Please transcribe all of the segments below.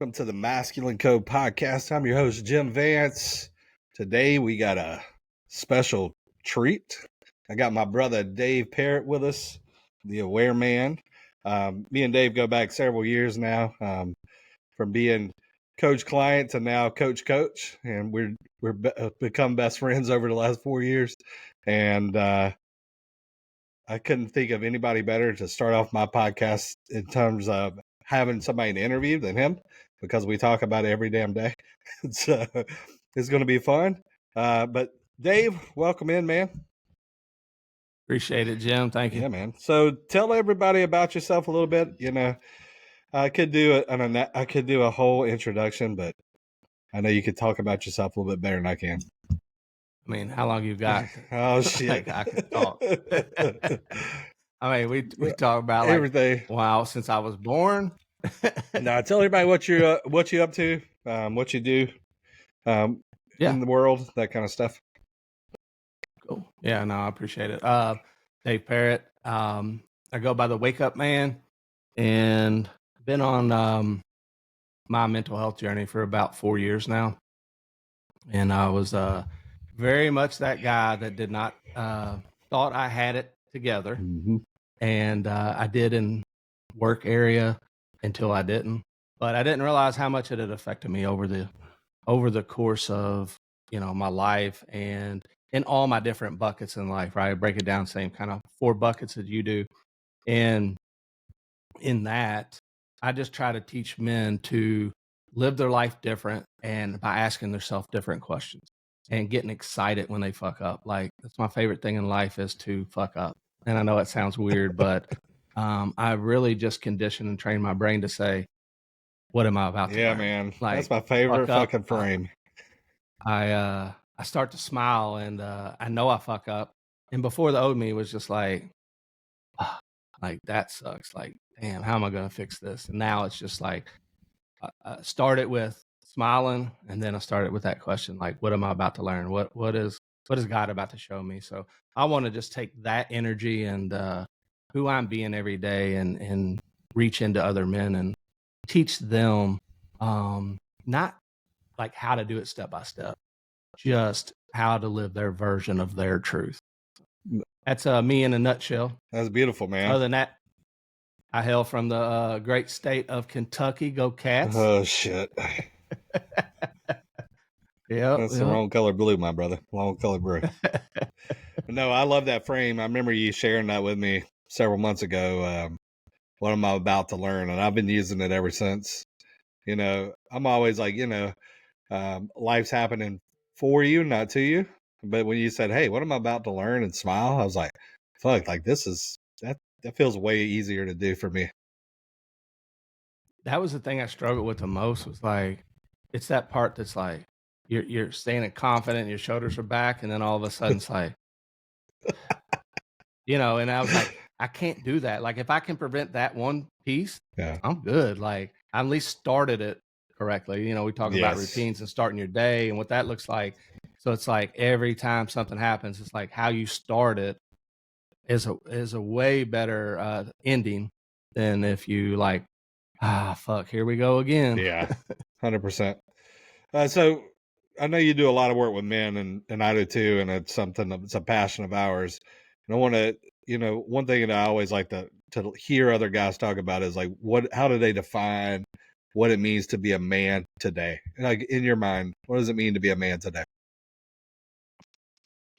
Welcome to the Masculine Code podcast. I'm your host, Jim Vance. Today we got a special treat. I got my brother Dave Parrott with us, the Aware Man. Me and Dave go back several years now, from being coach client to now coach, and we're become best friends over the last 4 years. And I couldn't think of anybody better to start off my podcast in terms of having somebody to interview than him, because we talk about it every damn day. So it's going to be fun. But Dave, welcome in, man. Appreciate it, Jim. Thank you. Yeah, man. So tell everybody about yourself a little bit. You know, I could do a whole introduction, but I know you could talk about yourself a little bit better than I can. I mean, how long you got? Oh shit! I can talk. I mean, we talk about like everything. Wow, since I was born. Now, tell everybody what you up to, what you do, in the world, that kind of stuff. Cool. Yeah, no, I appreciate it. Dave Parrott. I go by the Wake Up Man, and been on my mental health journey for about 4 years now. And I was very much that guy that did not thought I had it together. Mm-hmm. And I did in work area until I didn't. But I didn't realize how much it had affected me over the course of, my life and in all my different buckets in life, right? I break it down, same kind of 4 buckets that you do. And in that, I just try to teach men to live their life different and by asking themselves different questions and getting excited when they fuck up. Like, that's my favorite thing in life, is to fuck up. And I know it sounds weird, but I really just condition and train my brain to say, what am I about to learn? Yeah, man. Like, that's my favorite fucking frame. I start to smile, and I know I fuck up. And before, the old me was just like, like, that sucks. Like, damn, how am I going to fix this? And now it's just like, I started with smiling, and then I started with that question, like, what am I about to learn? What is God about to show me? So I want to just take that energy and who I'm being every day and reach into other men and teach them not like how to do it step by step, just how to live their version of their truth. That's me in a nutshell. That's beautiful, man. Other than that, I hail from the great state of Kentucky. Go Cats. Oh, shit. Yeah, that's the wrong color blue, my brother. Wrong color blue. No, I love that frame. I remember you sharing that with me several months ago. What am I about to learn? And I've been using it ever since. I'm always like, life's happening for you, not to you. But when you said, hey, what am I about to learn, and smile, I was like, fuck, like that feels way easier to do for me. That was the thing I struggled with the most, was like, it's that part that's like, you're standing confident, your shoulders are back, and then all of a sudden it's like, and I was like, I can't do that. Like, if I can prevent that one piece, I'm good. Like, I at least started it correctly. We talk about routines and starting your day and what that looks like. So it's like every time something happens, it's like how you start it is a way better ending than if you like, fuck, here we go again. Yeah, 100%. So I know you do a lot of work with men, and I do too, and it's a passion of ours. And I want to, one thing that I always like to hear other guys talk about is like, how do they define what it means to be a man today? Like, in your mind, what does it mean to be a man today?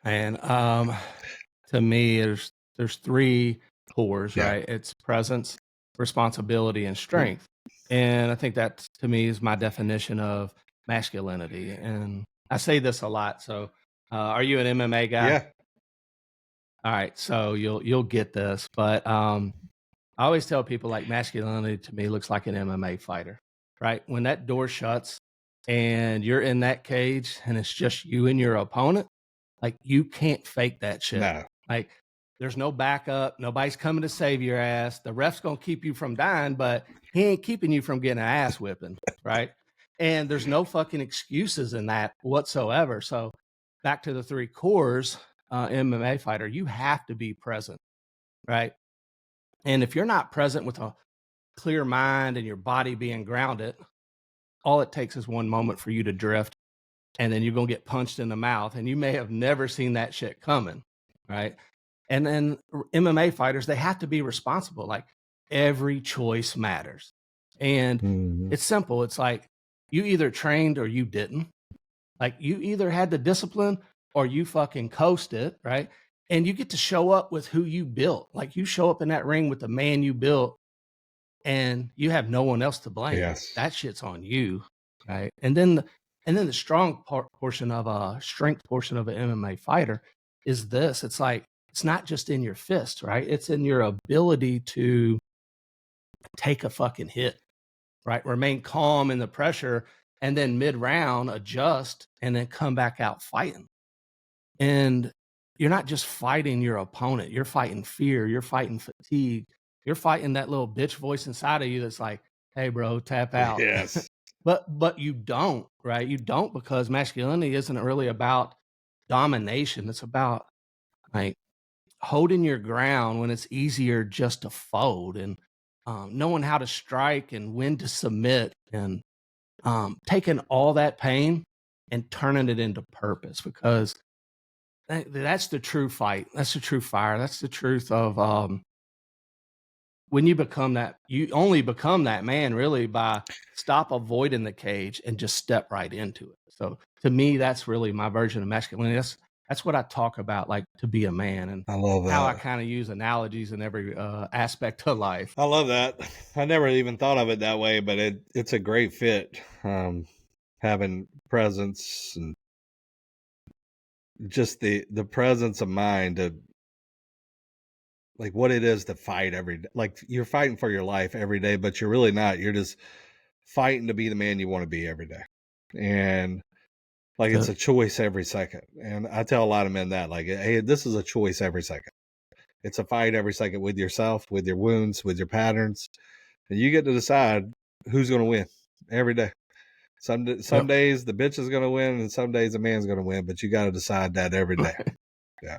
And to me, there's 3 cores, right? It's presence, responsibility, and strength. And I think that, to me, is my definition of masculinity. And I say this a lot. So are you an MMA guy? Yeah. All right. So you'll get this. But I always tell people, like, masculinity to me looks like an MMA fighter, right? When that door shuts and you're in that cage and it's just you and your opponent, like, you can't fake that shit. No. Like, there's no backup. Nobody's coming to save your ass. The ref's going to keep you from dying, but he ain't keeping you from getting an ass whipping, right? And there's no fucking excuses in that whatsoever. So back to the 3 cores, MMA fighter, you have to be present, right? And if you're not present with a clear mind and your body being grounded, all it takes is one moment for you to drift, and then you're going to get punched in the mouth, and you may have never seen that shit coming, right? And then MMA fighters, they have to be responsible. Like, every choice matters. And Mhm. it's simple. It's like, you either trained or you didn't. Like, you either had the discipline or you fucking coasted, right? And you get to show up with who you built. Like, you show up in that ring with the man you built, and you have no one else to blame. Yes. That shit's on you, right? And then the strong portion of a strength portion of an MMA fighter is this. It's like, it's not just in your fist, right? It's in your ability to take a fucking hit, right? Remain calm in the pressure, and then mid round adjust and then come back out fighting. And you're not just fighting your opponent, you're fighting fear, you're fighting fatigue, you're fighting that little bitch voice inside of you that's like, hey bro, tap out. Yes. But you don't, right? You don't, because masculinity isn't really about domination. It's about, like, holding your ground when it's easier just to fold, and knowing how to strike and when to submit, and taking all that pain and turning it into purpose, because that's the true fight. That's the true fire. That's the truth of when you become that, you only become that man really by stop avoiding the cage and just step right into it. So to me, that's really my version of masculinity. That's what I talk about, like, to be a man, and I love how I that. kind of use analogies in every aspect of life. I love that. I never even thought of it that way, but it's a great fit. Having presence and just the presence of mind to, like, what it is to fight every day. Like, you're fighting for your life every day, but you're really not. You're just fighting to be the man you want to be every day. And like, it's Good. a choice every second. And I tell a lot of men that, like, hey, this is a choice every second. It's a fight every second with yourself, with your wounds, with your patterns. And you get to decide who's going to win every day. Some Yep. days the bitch is going to win, and some days the man's going to win, but you got to decide that every day. Yeah.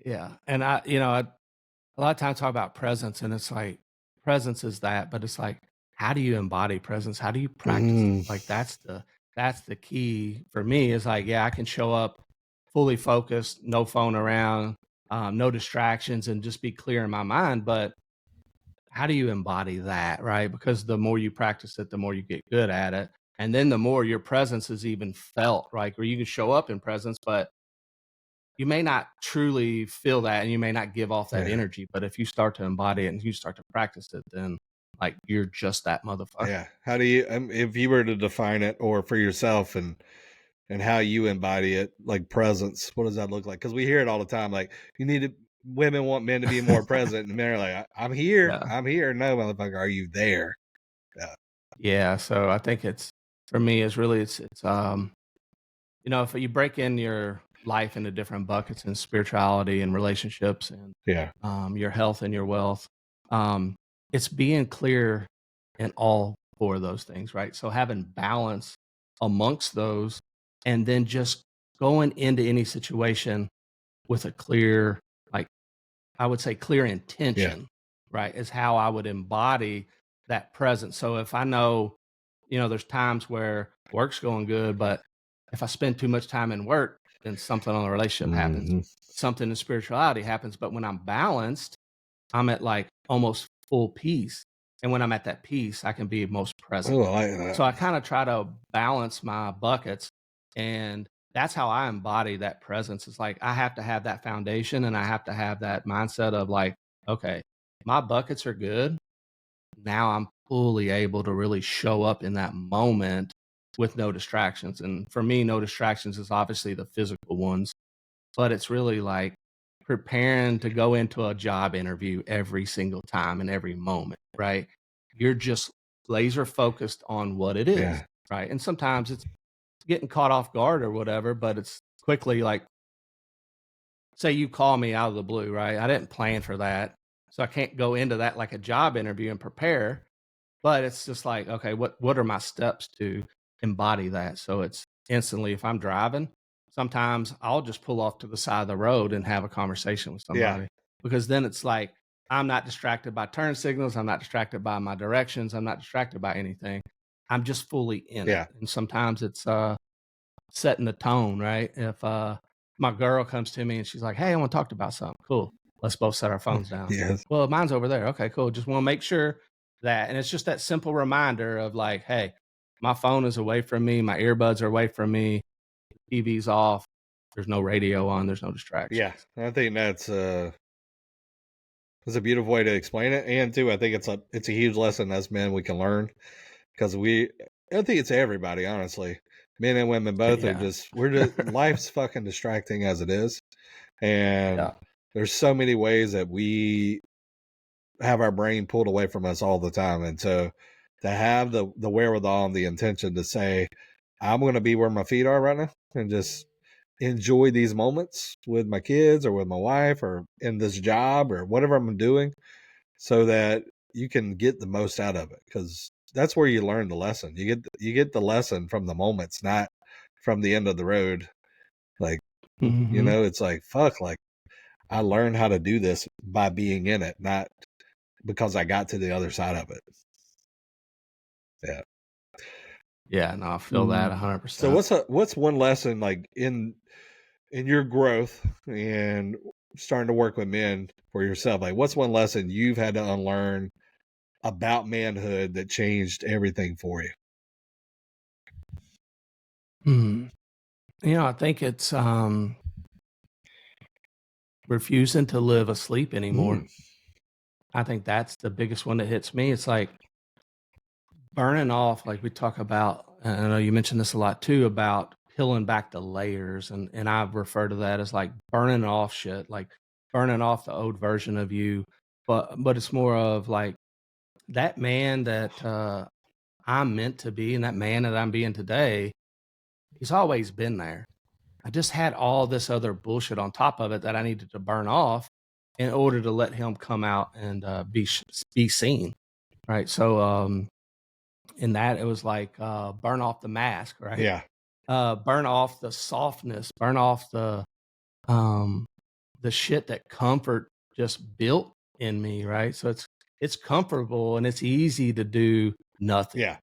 Yeah. And a lot of times talk about presence, and it's like, presence is that, but it's like, how do you embody presence? How do you practice it? Mm, Like, that's the key for me. Is like, yeah, I can show up fully focused, no phone around, no distractions, and just be clear in my mind. But how do you embody that, right? Because the more you practice it, the more you get good at it. And then the more your presence is even felt, right? Where you can show up in presence, but you may not truly feel that, and you may not give off that yeah. energy. But if you start to embody it and you start to practice it, then, like, you're just that motherfucker. Yeah. How do you, if you were to define it, or for yourself, and how you embody it, like presence, what does that look like? Because we hear it all the time. Like, you need to, women want men to be more present, and men are like, I'm here. Yeah. I'm here. No, motherfucker, are you there? Yeah. Yeah. So I think it's, for me, it's really, if you break in your life into different buckets, and spirituality and relationships, and Yeah. your health and your wealth, um, it's being clear in all four of those things, right? So having balance amongst those, and then just going into any situation with a clear, like, I would say clear Yeah. intention, right? Is how I would embody that presence. So if I know, there's times where work's going good, but if I spend too much time in work, then something on the relationship happens, Hmm. something in spirituality happens. But when I'm balanced, I'm at, like, almost full peace. And when I'm at that peace, I can be most present. Oh, I like that. So I kind of try to balance my buckets, and that's how I embody that presence. It's like, I have to have that foundation, and I have to have that mindset of, like, okay, my buckets are good. Now I'm fully able to really show up in that moment with no distractions. And for me, no distractions is obviously the physical ones, but it's really like preparing to go into a job interview every single time and every moment, right? You're just laser focused on what it is, Yeah. right? And sometimes it's getting caught off guard or whatever, but it's quickly like, say you call me out of the blue, right? I didn't plan for that. So I can't go into that like a job interview and prepare, but it's just like, okay, what are my steps to embody that? So it's instantly, if I'm driving, sometimes I'll just pull off to the side of the road and have a conversation with Yeah. somebody, because then it's like, I'm not distracted by turn signals. I'm not distracted by my directions. I'm not distracted by anything. I'm just fully in Yeah. it. And sometimes it's setting the tone, right? If my girl comes to me and she's like, "Hey, I want to talk about something." Cool. Let's both set our phones down. Yes. Well, mine's over there. Okay, cool. Just want to make sure that, and it's just that simple reminder of like, hey, my phone is away from me, my earbuds are away from me, TV's off, there's no radio on, there's no distractions. Yeah. I think that's a beautiful way to explain it. And too, I think it's a huge lesson as men we can learn, because I think it's everybody, honestly. Men and women both are Yeah. just, life's fucking distracting as it is. And Yeah. there's so many ways that we have our brain pulled away from us all the time. And so to have the wherewithal and the intention to say, I'm going to be where my feet are right now and just enjoy these moments with my kids or with my wife or in this job or whatever I'm doing, so that you can get the most out of it. Because that's where you learn the lesson. You get the lesson from the moments, not from the end of the road. Like, Mm-hmm. it's like, fuck, like I learned how to do this by being in it, not because I got to the other side of it. Yeah. Yeah, no, I feel that 100%. So what's one lesson, like in your growth and starting to work with men for yourself? Like, what's one lesson you've had to unlearn about manhood that changed everything for you? I think it's refusing to live asleep anymore. I think that's the biggest one that hits me. It's like burning off, like we talk about, and I know you mentioned this a lot too, about peeling back the layers. And I refer to that as like burning off shit, like burning off the old version of you. But it's more of like that man that I'm meant to be and that man that I'm being today, he's always been there. I just had all this other bullshit on top of it that I needed to burn off in order to let him come out and be seen, right? So in that it was like burn off the mask, right? Yeah. Burn off the softness, burn off um, the shit that comfort just built in me, right? So it's comfortable and it's easy to do nothing. Yeah.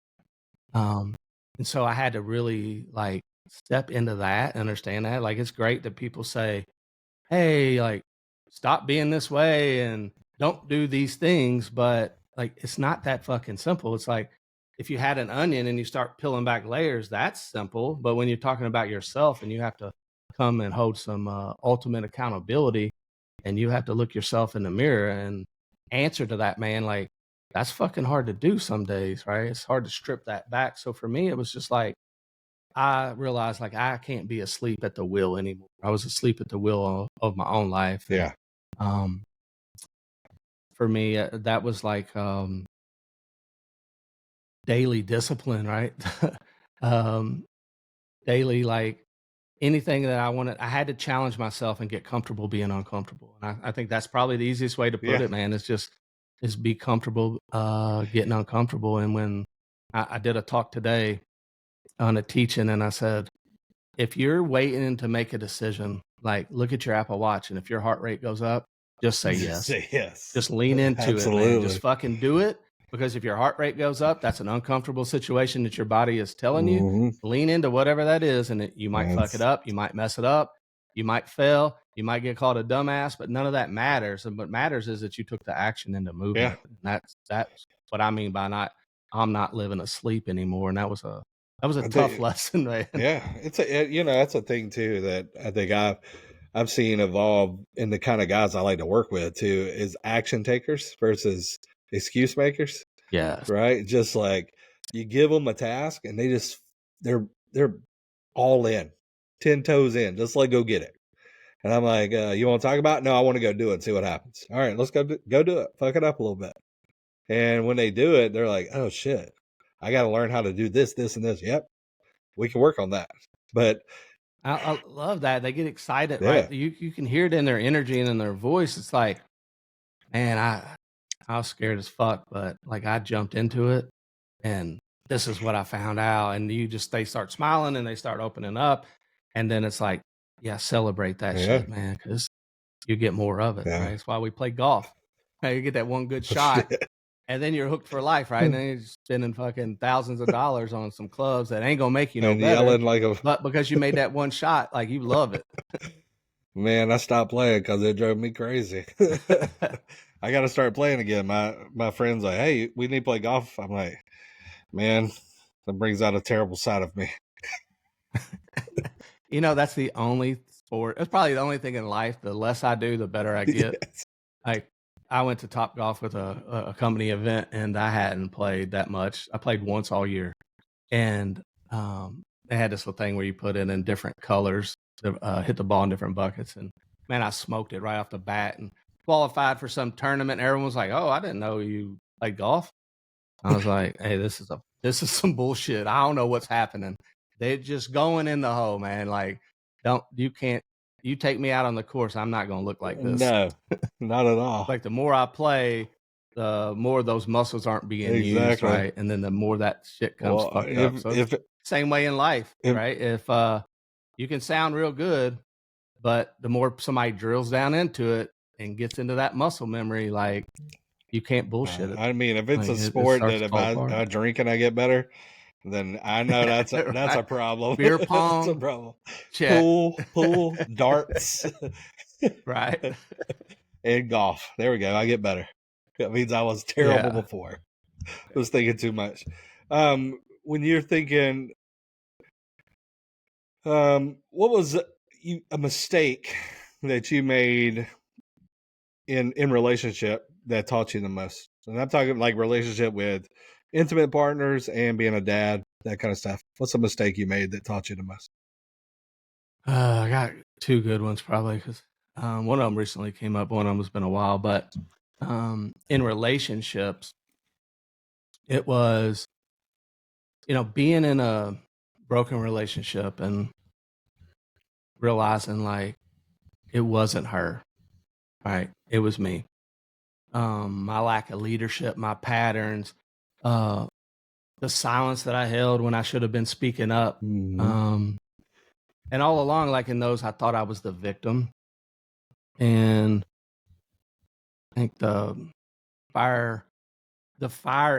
And so I had to really like step into that, understand that. Like it's great that people say, "Hey, like stop being this way and don't do these things," but like it's not that fucking simple. It's like if you had an onion and you start peeling back layers, that's simple. But when you're talking about yourself and you have to come and hold some ultimate accountability, and you have to look yourself in the mirror and answer to that, man, like that's fucking hard to do some days, right? It's hard to strip that back. So for me, it was just like I realized like I can't be asleep at the wheel anymore. I was asleep at the wheel of my own life. And, Yeah. for me, that was like daily discipline, right? Daily, like anything that I wanted, I had to challenge myself and get comfortable being uncomfortable. And I think that's probably the easiest way to put Yeah. it, man. It's just is be comfortable getting uncomfortable. And when I did a talk today on a teaching, and I said, if you're waiting to make a decision, like look at your Apple Watch, and if your heart rate goes up, just say yes. Say yes. Just lean into it, man. Just Absolutely. fucking do it. Because if your heart rate goes up, that's an uncomfortable situation that your body is telling you. Lean into whatever that is, and you might fuck it up. You might mess it up. You might fail. You might get called a dumbass, but none of that matters. And what matters is that you took the action into movement. Yeah. And that's what I mean by I'm not living asleep anymore. And that was a I tough think- lesson, man. Yeah, it's that's a thing too that I think I've seen evolve in the kind of guys I like to work with too, is action takers versus excuse makers, Yes. right? Just like you give them a task and they're all in, 10 toes in, just like go get it. And I'm like, you want to talk about it? No, I want to go do it and see what happens. All right, let's go do it. Fuck it up a little bit. And when they do it, they're like, oh shit, I got to learn how to do this, this, and this. Yep, we can work on that. But I love that. They get excited, yeah. right? You can hear it in their energy and in their voice. It's like, man, I was scared as fuck, but like I jumped into it and this is what I found out. And they start smiling and they start opening up. And then it's like, yeah, celebrate that shit, man, because you get more of it, Yeah. right? That's why we play golf. Hey, you get that one good shot. and then you're hooked for life, right? And then you're spending fucking thousands of dollars on some clubs that ain't gonna make you no and better. yelling like a But because you made that one shot, like you love it. man. I stopped playing because it drove me crazy. I got to start playing again. My friends like, hey, we need to play golf. I'm like, man, that brings out a terrible side of me. You know, that's the only sport. It's probably the only thing in life. The less I do, the better I get. Yes. Like I went to Top Golf with a company event, and I hadn't played that much. I played once all year, and they had this little thing where you put it in different colors to hit the ball in different buckets. And man, I smoked it right off the bat and qualified for some tournament. And everyone was like, "Oh, I didn't know you played golf." I was like, "Hey, this is some bullshit. I don't know what's happening. They're just going in the hole, man. Like, you take me out on the course, I'm not gonna look like this." No, not at all. Like the more I play, the more those muscles aren't being used, Exactly. right? And then the more that shit comes Well, fucked up. So if same way in life, if- right? If you can sound real good, but the more somebody drills down into it and gets into that muscle memory, like you can't bullshit it. I mean, if it's Like, a it sport starts that to if fall I apart. drink and I get better, then I know that's a Right. problem. Beer That's a pong, problem. check. Pool, darts, Right. and golf. There we go. I get better. That means I was terrible Yeah. before. I was thinking too much. When you're thinking, what was a mistake that you made in relationship that taught you the most? And I'm talking like relationship with intimate partners and being a dad, that kind of stuff. What's a mistake you made that taught you the most? I got two good ones probably because one of them recently came up. One of them has been a while, but in relationships, it was, being in a broken relationship and realizing like it wasn't her, right? It was me. My lack of leadership, my patterns, the silence that I held when I should have been speaking up. Mm-hmm. And all along, like in those, I thought I was the victim. And I think the fire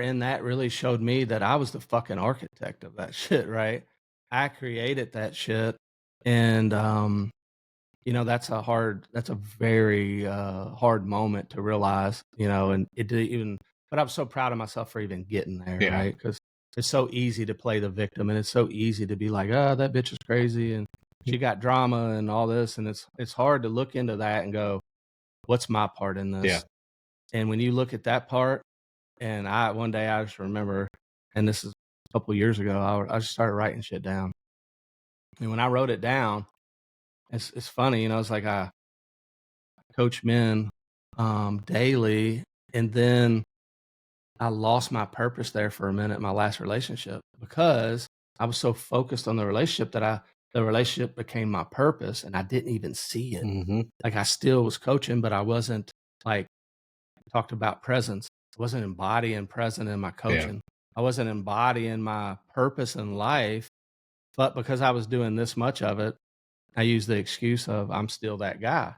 in that really showed me that I was the fucking architect of that shit, right? I created that shit. And, that's a very hard moment to realize, and it didn't even, but I'm so proud of myself for even getting there, Yeah. right? Because it's so easy to play the victim and it's so easy to be like, oh, that bitch is crazy and she got drama and all this. And it's hard to look into that and go, what's my part in this? Yeah. And when you look at that part, and one day I just remember, and this is a couple years ago, I just started writing shit down. And when I wrote it down, it's funny, it's like I coach men daily, and then I lost my purpose there for a minute in my last relationship because I was so focused on the relationship that the relationship became my purpose, and I didn't even see it. Mm-hmm. Like I still was coaching, but I wasn't like talked about presence. I wasn't embodying present in my coaching. I wasn't embodying my purpose in life, but because I was doing this much of it, I used the excuse of I'm still that guy.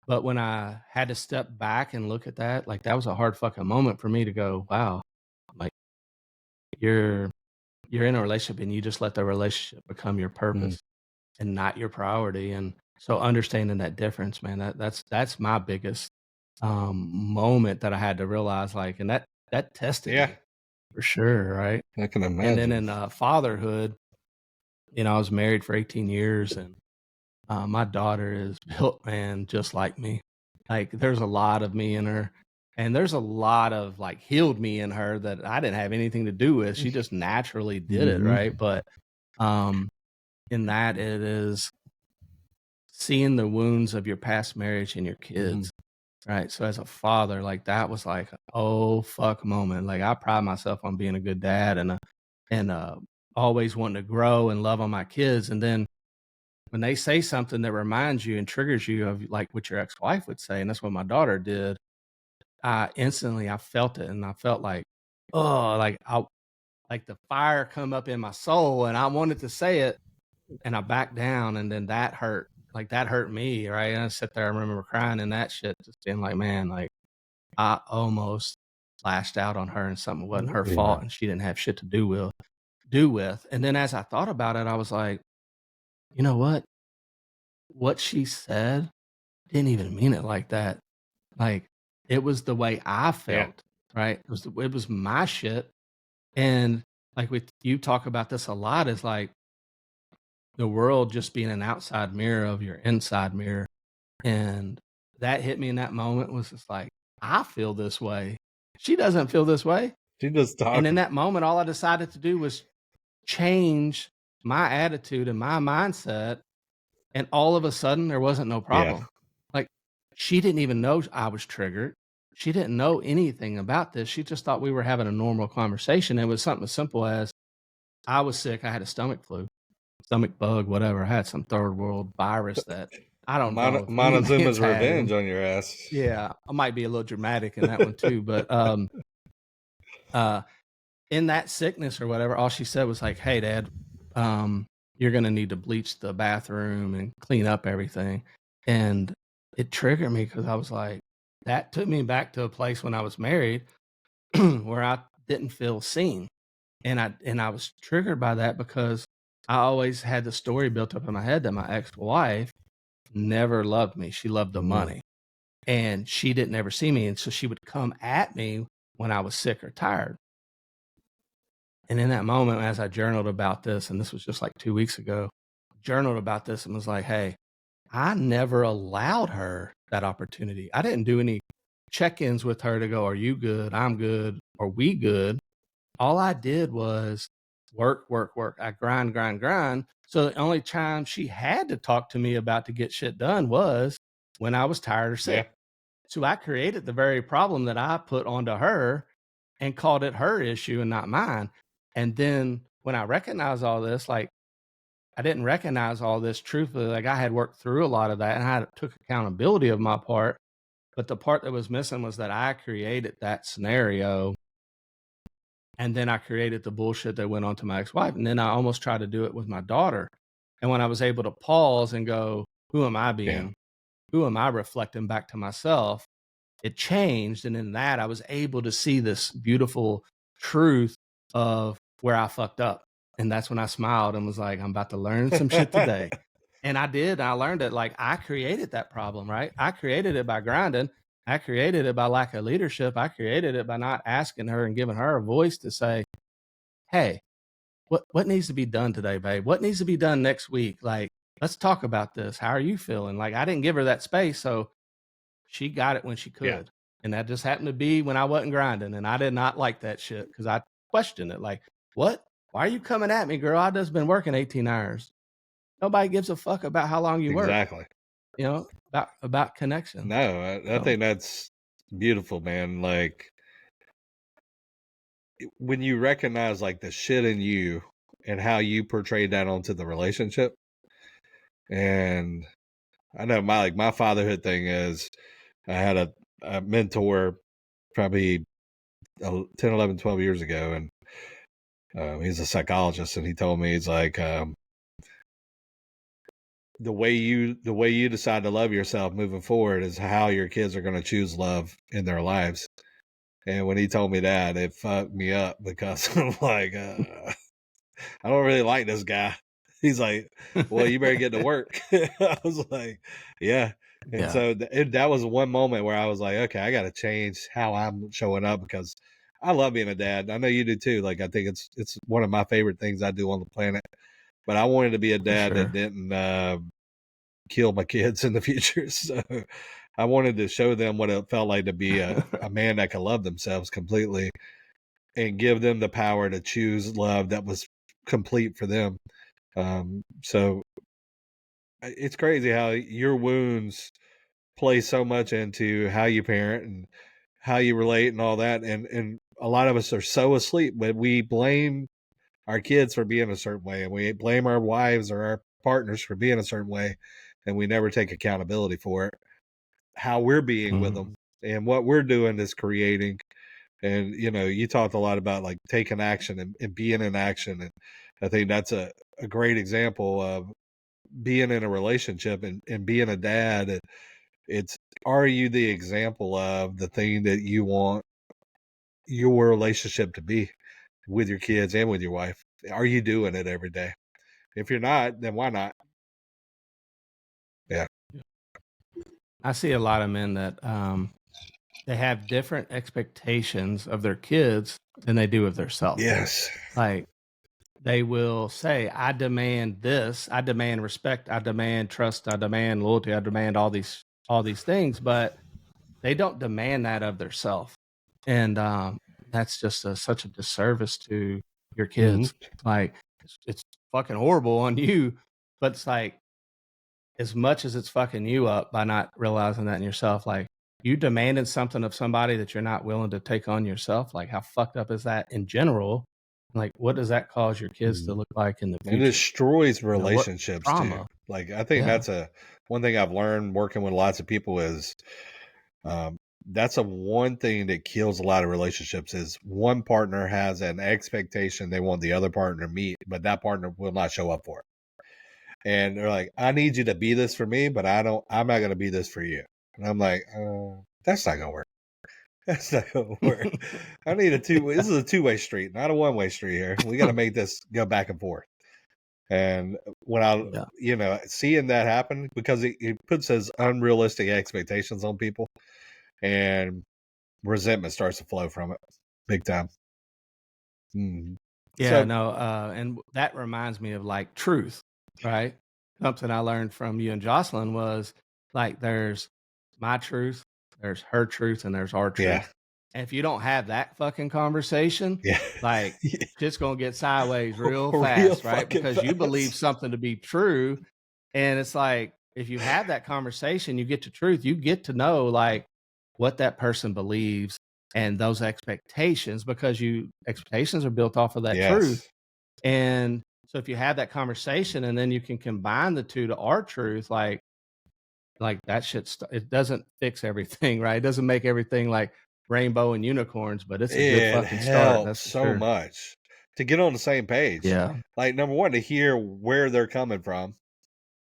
But when I had to step back and look at that, like that was a hard fucking moment for me to go, wow, like you're in a relationship and you just let the relationship become your purpose and not your priority. And so understanding that difference, man, that's my biggest moment that I had to realize, like, and that tested me for sure, right? I can imagine. And then in fatherhood, I was married for 18 years, and my daughter is built, man, just like me. Like, there's a lot of me in her, and there's a lot of like healed me in her that I didn't have anything to do with. She just naturally did it, right? But in that, it is seeing the wounds of your past marriage in your kids. Right. So as a father, like that was like, oh fuck moment. Like I pride myself on being a good dad and always wanting to grow and love on my kids. And then when they say something that reminds you and triggers you of like what your ex-wife would say, and that's what my daughter did, I felt it, and I felt like, oh, like the fire come up in my soul, and I wanted to say it, and I backed down, and then that hurt. Like that hurt me, right? And I sit there, I remember crying and that shit, just being like, man, like I almost lashed out on her and something wasn't her Yeah. fault and she didn't have shit to do with. And then as I thought about it, I was like, you know what? What she said didn't even mean it like that. Like, it was the way I Yeah. felt, right? It was my shit. And like you talk about this a lot, is like the world just being an outside mirror of your inside mirror. And that hit me in that moment, was just like, I feel this way. She doesn't feel this way. She just And in talking. that moment, all I decided to do was change my attitude and my mindset. And all of a sudden, there wasn't no Yeah. problem. Like, she didn't even know I was triggered. She didn't know anything about this. She just thought we were having a normal conversation. It was something as simple as, I was sick. I had a stomach flu, stomach bug, whatever. I had some third world virus that I don't know if Montezuma's anybody's had. revenge on your ass. Yeah, I might be a little dramatic in that one too, but uh, in that sickness or whatever, all she said was like, "Hey, Dad, you're gonna need to bleach the bathroom and clean up everything," and it triggered me because I was like, that took me back to a place when I was married where I didn't feel seen, and I was triggered by that because I always had the story built up in my head that my ex-wife never loved me. She loved the money. And she didn't ever see me. And so she would come at me when I was sick or tired. And in that moment, as I journaled about this, and this was just like 2 weeks ago, journaled about this and was like, hey, I never allowed her that opportunity. I didn't do any check-ins with her to go, are you good? I'm good. Are we good? All I did was work, work, work. I grind, grind, grind. So the only time she had to talk to me about to get shit done was when I was tired or sick. Yeah. So I created the very problem that I put onto her and called it her issue and not mine. And then when I recognized all this, like, I didn't recognize all this truthfully. Like, I had worked through a lot of that and I took accountability of my part. But the part that was missing was that I created that scenario. And then I created the bullshit that went on to my ex-wife. And then I almost tried to do it with my daughter. And when I was able to pause and go, who am I being? Yeah. Who am I reflecting back to myself? It changed. And in that, I was able to see this beautiful truth of where I fucked up. And that's when I smiled and was like, I'm about to learn some shit today. And I did. I learned it. Like, I created that problem, right? I created it by grinding. I created it by lack of leadership. I created it by not asking her and giving her a voice to say, hey, what needs to be done today, babe? What needs to be done next week? Like, let's talk about this. How are you feeling? Like, I didn't give her that space. So she got it when she could. Yeah. And that just happened to be when I wasn't grinding. And I did not like that shit because I questioned it. Like, what? Why are you coming at me, girl? I just been working 18 hours. Nobody gives a fuck about how long you work, Exactly. you know, about connection. No, I think that's beautiful, man. Like, when you recognize like the shit in you and how you portrayed that onto the relationship. And I know my fatherhood thing is, I had a mentor probably 10, 11, 12 years ago. And he's a psychologist, and he told me, he's like, the way you decide to love yourself moving forward is how your kids are going to choose love in their lives. And when he told me that, it fucked me up because I'm like, I don't really like this guy. He's like, well, you better get to work. I was like, yeah. And Yeah. so that was one moment where I was like, okay, I got to change how I'm showing up, because I love being a dad. I know you do too. Like, I think it's one of my favorite things I do on the planet. But I wanted to be a dad that didn't kill my kids in the future. So I wanted to show them what it felt like to be a man that could love themselves completely and give them the power to choose love that was complete for them. So it's crazy how your wounds play so much into how you parent and how you relate and all that. And a lot of us are so asleep, but we blame our kids for being a certain way, and we blame our wives or our partners for being a certain way, and we never take accountability for it, how we're being with them and what we're doing is creating. And you talked a lot about like taking action and being in action, and I think that's a great example of being in a relationship and being a dad. It's, are you the example of the thing that you want your relationship to be with your kids and with your wife? Are you doing it every day? If you're not, then why not? Yeah. I see a lot of men that they have different expectations of their kids than they do of themselves. Yes. Like they will say, I demand this, I demand respect, I demand trust, I demand loyalty, I demand all these things, but they don't demand that of themselves. And that's just such a disservice to your kids. Like it's fucking horrible on you, but it's like as much as it's fucking you up by not realizing that in yourself, like you demanding something of somebody that you're not willing to take on yourself, like how fucked up is that in general? Like what does that cause your kids to look like in the It future? destroys You know, what relationships too. trauma? Like I think Yeah. that's one thing I've learned working with lots of people is that's one thing that kills a lot of relationships is one partner has an expectation they want the other partner to meet, but that partner will not show up for it. And they're like, I need you to be this for me, but I'm not going to be this for you. And I'm like, that's not going to work. That's not going to work. I need this is a two-way street, not a one-way street here. We got to make this go back and forth. And when seeing that happen, because it puts those unrealistic expectations on people and resentment starts to flow from it big time. Yeah, no, and that reminds me of like truth, right? Something I learned from you and Jocelyn was like there's my truth, there's her truth, and there's our truth. Yeah. And if you don't have that fucking conversation, Yeah. like shit's gonna get sideways real Real fast, right? fucking Because you believe fast. something to be true. And it's like if you have that conversation, you get to truth, you get to know like what that person believes and those expectations, because expectations are built off of that truth. Yes. And so if you have that conversation and then you can combine the two to our truth, like that shit, it doesn't fix everything, right? It doesn't make everything like rainbow and unicorns, but it's a good It fucking start. That's helps for so sure. much to get on the same page. Yeah. Like number one, to hear where they're coming from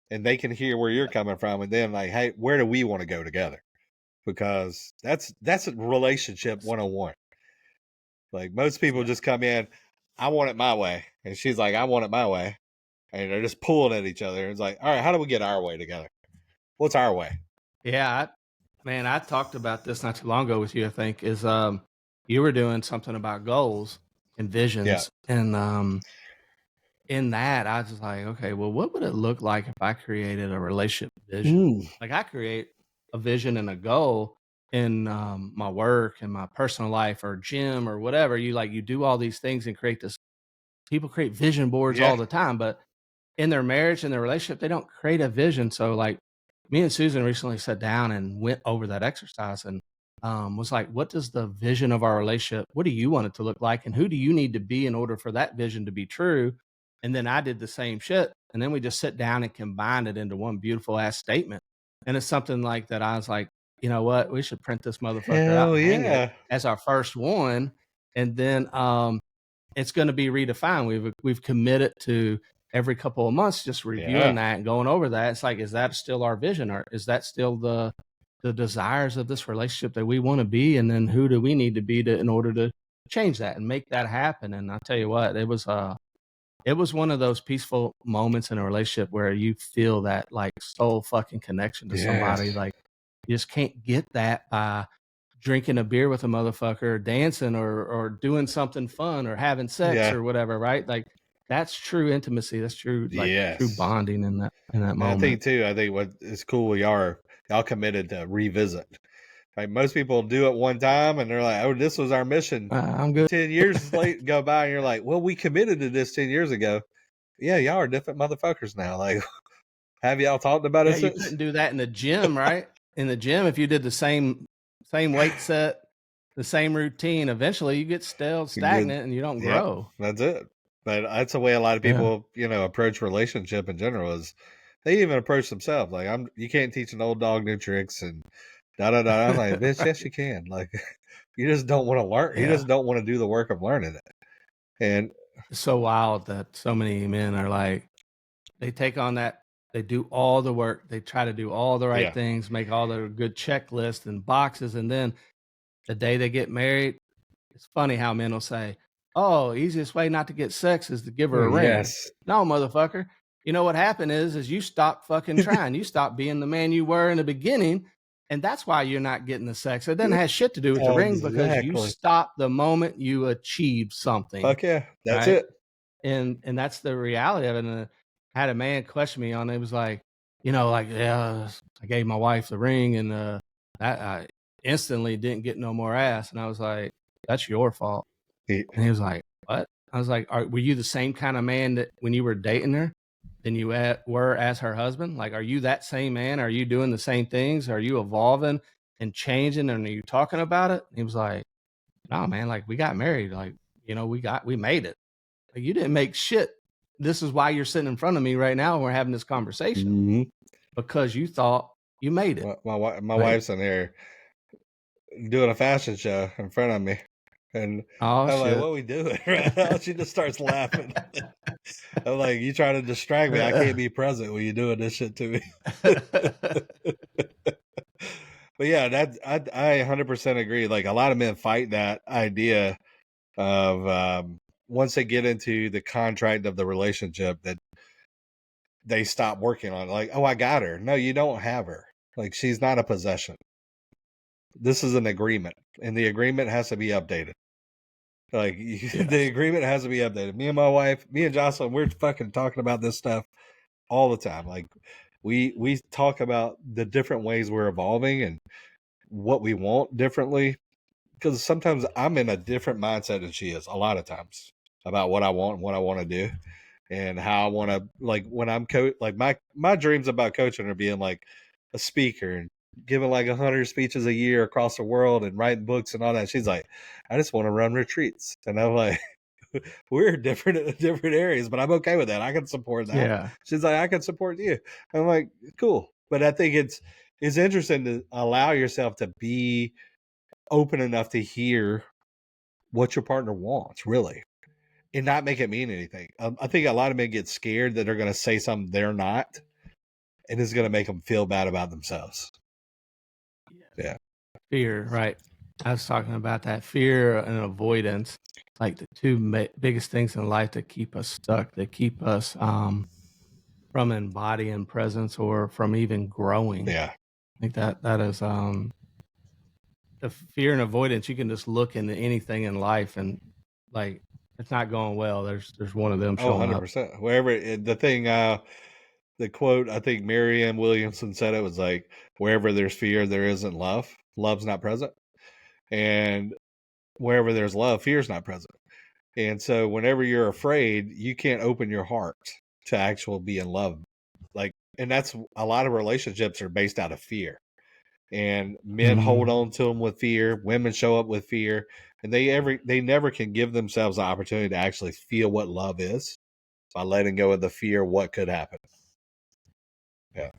and they can hear where you're coming from. And then like, hey, where do we want to go together? Because that's a relationship 101. Like most people just come in, I want it my way. And she's like, I want it my way. And they're just pulling at each other. It's like, all right, how do we get our way together? What's our way? Yeah, man, I talked about this not too long ago with you. I think is you were doing something about goals and visions, and in that I was like, okay, well, what would it look like if I created a relationship vision? Like I create a vision and a goal in my work and my personal life or gym or whatever. You do all these things and create this. People create vision boards all the time, but in their marriage and their relationship, they don't create a vision. So like me and Susan recently sat down and went over that exercise and was like, what does the vision of our relationship, what do you want it to look like? And who do you need to be in order for that vision to be true? And then I did the same shit. And then we just sit down and combined it into one beautiful ass statement. And it's something like that. I was like, you know what? We should print this motherfucker out and hang it as our first one. And then it's going to be redefined. We've committed to every couple of months just reviewing that and going over that. It's like, is that still our vision, or is that still the desires of this relationship that we want to be? And then who do we need to be in order to change that and make that happen? And I tell you what, it was one of those peaceful moments in a relationship where you feel that like soul fucking connection to somebody. Like you just can't get that by drinking a beer with a motherfucker, or dancing, or doing something fun, or having sex, or whatever, right? Like that's true intimacy. That's true, like true bonding in that moment. I think what is cool, y'all committed to revisit. Like most people do it one time and they're like, oh, this was our mission. I'm good. 10 years late go by and you're like, well, we committed to this 10 years ago. Yeah, y'all are different motherfuckers now. Like, have y'all talked about it You since? couldn't do that in the gym, right? In the gym, if you did the same weight set, the same routine, eventually you get stagnant and you don't grow. That's it. But that's the way a lot of people, approach relationship in general is they even approach themselves. Like you can't teach an old dog new tricks and da-da-da. I'm like, bitch, yes, you can. Like, you just don't want to learn. You just don't want to do the work of learning it. And it's so wild that so many men are like, they take on that, they do all the work, they try to do all the right things, make all the good checklists and boxes, and then the day they get married, it's funny how men will say, "Oh, easiest way not to get sex is to give her a ring." Yes. No, motherfucker. You know what happened is you stopped fucking trying. You stopped being the man you were in the beginning, and that's why you're not getting the sex. It doesn't have shit to do with the ring because you Exactly. stopped the moment you achieved something, Fuck yeah. That's right? it. And that's the reality of it. And I had a man question me on it. It was like, like, yeah, I gave my wife the ring, and I instantly didn't get no more ass. And I was like, that's your fault. He- And he was like, what? I was like, were you the same kind of man that when you were dating her than you were as her husband? Like, are you that same man? Are you doing the same things? Are you evolving and changing? And are you talking about it? And he was like, no, man, like we got married. Like, we made it. Like, you didn't make shit. This is why you're sitting in front of me right now and we're having this conversation Mhm. because you thought you made it. My right? wife's in there doing a fashion show in front of me. And Oh, I'm like, shit. what are we doing right now? She just starts laughing. I'm like, you trying to distract me. I can't be present when you're doing this shit to me. But yeah, I 100% agree. Like a lot of men fight that idea of once they get into the contract of the relationship that they stop working on it. Like, oh, I got her. No, you don't have her. Like she's not a possession. This is an agreement, and the agreement has to be updated. Like the agreement has to be updated. Me and my wife, me and Jocelyn, we're fucking talking about this stuff all the time. Like we talk about the different ways we're evolving and what we want differently. Because sometimes I'm in a different mindset than she is. A lot of times about what I want and what I want to do, and how I want to like when I'm like my dreams about coaching are being like a speaker and giving like 100 speeches a year across the world and writing books and all that. She's like, I just want to run retreats, and I'm like, we're different in different areas, but I'm okay with that. I can support that. Yeah. She's like, I can support you. I'm like, cool. But I think it's interesting to allow yourself to be open enough to hear what your partner wants, really, and not make it mean anything. I think a lot of men get scared that they're going to say something they're not, and it's going to make them feel bad about themselves. Yeah. Fear, right? I was talking about that fear and avoidance, like the two biggest things in life that keep us stuck, that keep us from embodying presence or from even growing. Yeah. I think that is the fear and avoidance. You can just look into anything in life and like it's not going well. There's one of them Oh, showing up. 100%. Wherever the thing, the quote, I think Marianne Williamson said it was like, wherever there's fear, there isn't love. Love's not present. And wherever there's love, fear's not present. And so whenever you're afraid, you can't open your heart to actual be in love. Like, and that's a lot of relationships are based out of fear. And men hold on to them with fear. Women show up with fear, and they never can give themselves the opportunity to actually feel what love is by letting go of the fear what could happen. Yeah.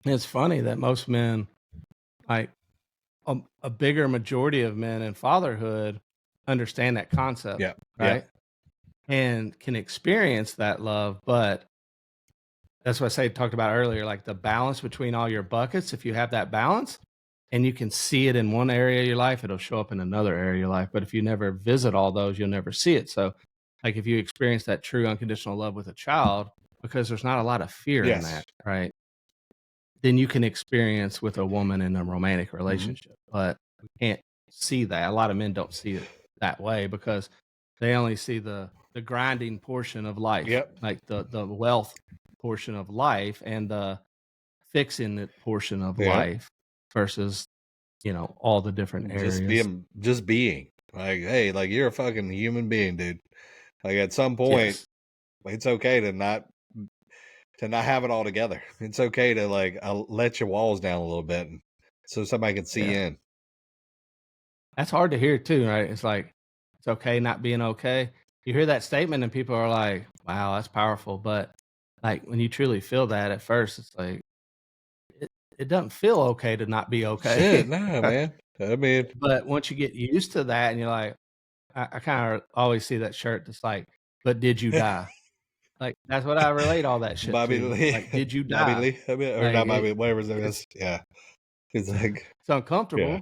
It's funny that most men, like a bigger majority of men in fatherhood, understand that concept, Yeah. right? And can experience that love, but that's what I talked about earlier, like the balance between all your buckets. If you have that balance and you can see it in one area of your life, it'll show up in another area of your life. But if you never visit all those, you'll never see it. So like if you experience that true unconditional love with a child, because there's not a lot of fear in that, right? Then you can experience with a woman in a romantic relationship. But we can't see that. A lot of men don't see it that way because they only see the grinding portion of life, like the wealth portion of life and the fixing it portion of life versus all the different areas. Just being like, hey, like you're a fucking human being, dude. Like at some point, it's okay to not have it all together. It's okay to like let your walls down a little bit, so somebody can see in. That's hard to hear too, right? It's like it's okay not being okay. You hear that statement and people are like, "Wow, that's powerful." But like when you truly feel that at first, it's like it doesn't feel okay to not be okay. Shit, nah, man. I mean, but once you get used to that, and you're like, I kind of always see that shirt that's like, "But did you die?" Like that's what I relate all that shit Bobby to. Lee, Like, did you Bobby die? Lee, I mean, or Like, not Bobby, whatever his name is. Yeah, it's like it's uncomfortable,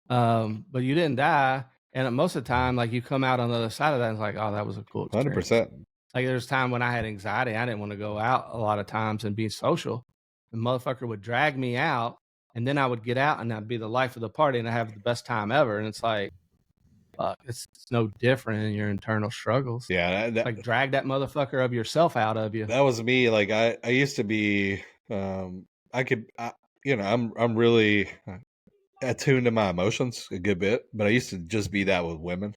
but you didn't die. And most of the time, like you come out on the other side of that, and it's like, oh, that was a cool experience. 100%. Like there's time when I had anxiety, I didn't want to go out a lot of times and be social. The motherfucker would drag me out, and then I would get out and I'd be the life of the party and I have the best time ever. And it's like, fuck, it's no different in your internal struggles. Yeah, Like drag that motherfucker of yourself out of you. that was me. Like I used to be, I'm really attuned to my emotions a good bit, but I used to just be that with women,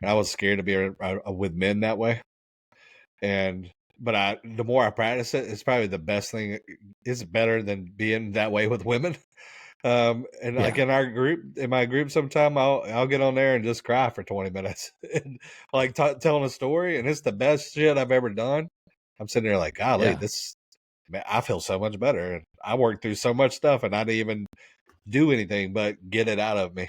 and I was scared to be with men that way. But the more I practice it, it's probably the best thing. It's better than being that way with women. And like in my group, sometime I'll get on there and just cry for 20 minutes, and like telling a story, and it's the best shit I've ever done. I'm sitting there like, golly, man, I feel so much better. And I worked through so much stuff, and I didn't even do anything but get it out of me.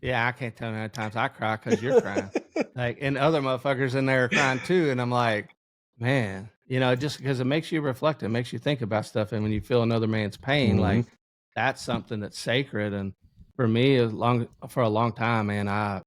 Yeah, I can't tell how many times I cry because you're crying. Like, and other motherfuckers in there are crying too. And I'm like, man, just because it makes you reflect, it makes you think about stuff. And when you feel another man's pain, like that's something that's sacred. And for me, for a long time, man, I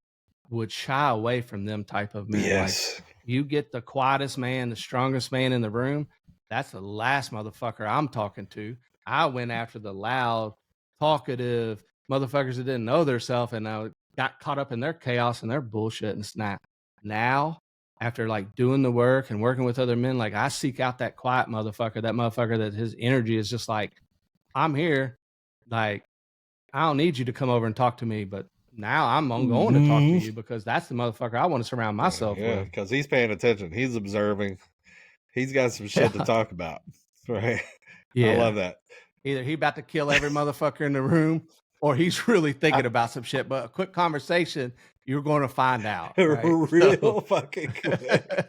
would shy away from them type of men. Yes. Like you get the quietest man, the strongest man in the room. That's the last motherfucker I'm talking to. I went after the loud, talkative motherfuckers that didn't know theirself, and I got caught up in their chaos and their bullshit and snap. Now, after like doing the work and working with other men, like I seek out that quiet motherfucker, that his energy is just like, I'm here. Like, I don't need you to come over and talk to me, but now I'm going to talk to you because that's the motherfucker I want to surround myself with. Because he's paying attention. He's observing. He's got some shit to talk about. Right. Yeah. I love that. Either he about to kill every motherfucker in the room, or he's really thinking about some shit. But a quick conversation, you're going to find out. Right? Real fucking quick.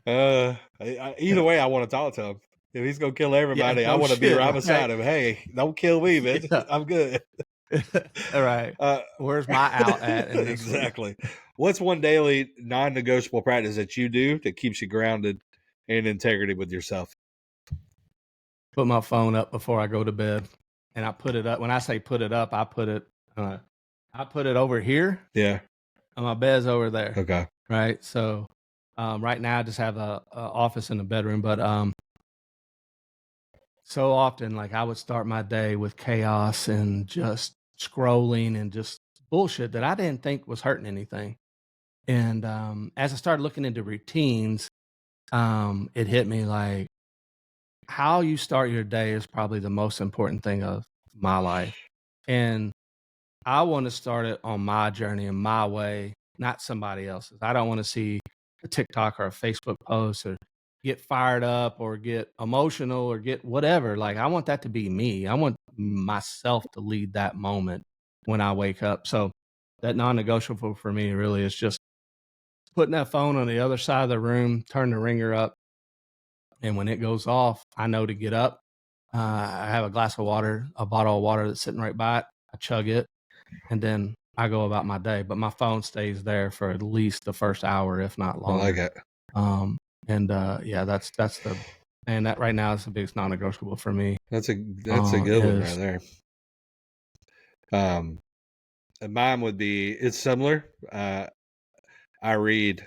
Either way, I want to talk to him. If he's going to kill everybody, I want to be right beside him. Hey, don't kill me, man. I'm good. All right. Where's my out at? Exactly. What's one daily non-negotiable practice that you do that keeps you grounded and integrity with yourself? Put my phone up before I go to bed, and I put it up. When I say put it up, I put it over here. Yeah. And my bed's over there. Okay. Right. So, right now I just have a office in the bedroom, but so often like I would start my day with chaos and just scrolling and just bullshit that I didn't think was hurting anything. And as I started looking into routines, it hit me like how you start your day is probably the most important thing of my life. And I want to start it on my journey in my way, not somebody else's. I don't want to see a TikTok or a Facebook post or get fired up or get emotional or get whatever. Like I want that to be me. I want myself to lead that moment when I wake up. So that non-negotiable for me really is just putting that phone on the other side of the room, turn the ringer up. And when it goes off, I know to get up. I have a glass of water, a bottle of water that's sitting right by it. I chug it, and then I go about my day. But my phone stays there for at least the first hour, if not longer. I like it. That right now is the biggest non-negotiable for me. That's a good one right there. And mine would be, it's similar. I read.